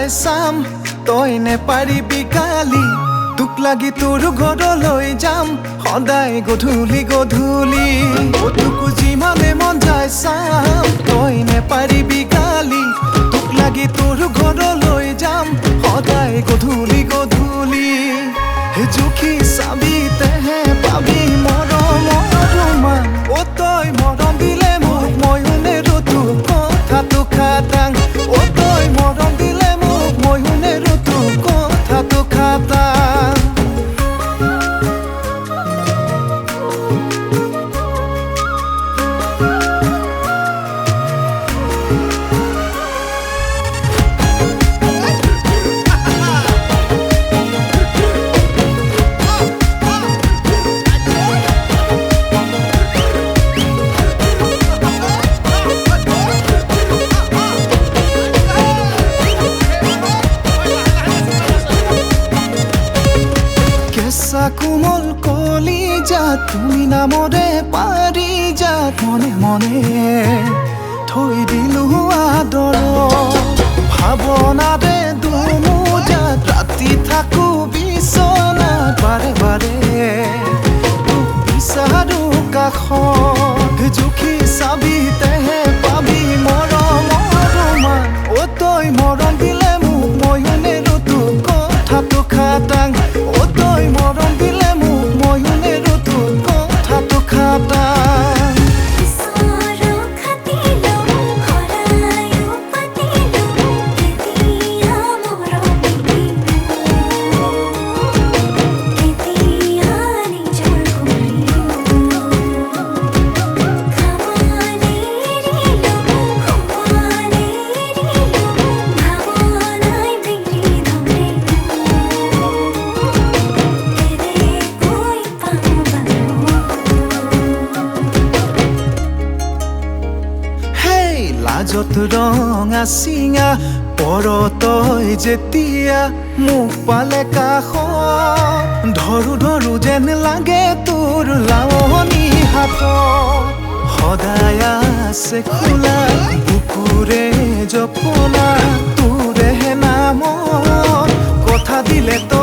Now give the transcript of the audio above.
যায় চাম তই নেপাৰিবি কালি তোক লাগি তোৰ ঘৰলৈ যাম সদায় গধূলি গধূলি তোক যিমানে মন যায় চাম তই নেপাৰিবি কালি তোক লাগি তোৰ ঘৰলৈ যাম সদায় গধূলি গধূলি জুখি চাবি তেহে পাবি মৰম মান তই মৰম দিলে মোক ময়ো নেৰো তোক কথাটো খাটাং তই মৰম দিলে মোক ময়ো নেৰো তোক কথাটো খাটাং কোমল কলি যা তুমি নামৰে পাৰি যা মনে মনে থৈ দিলো আদৰ ভাৱনাৰে দুমোজাত ৰাতি থাকো বিচনাত বাৰে বাৰে বিচাৰো কাষত জুখি চাবি তেহে পাবি মৰম মান তই মৰম দিলে মোক ময়ো নেৰো তোক কথাটো খাটাং তই মৰম দিলে মোক ময়ো নেৰো তোক কথাটো খাটাং লাজত ৰঙা চিঙা পৰ তই যেতিয়া মোক পালে কাষ ধৰো ধৰো যেন লাগে তোৰ লাৱনী হাত সদায় আছে খোলা বুকুৰে জপনা তোৰে নাম কথা দিলে তই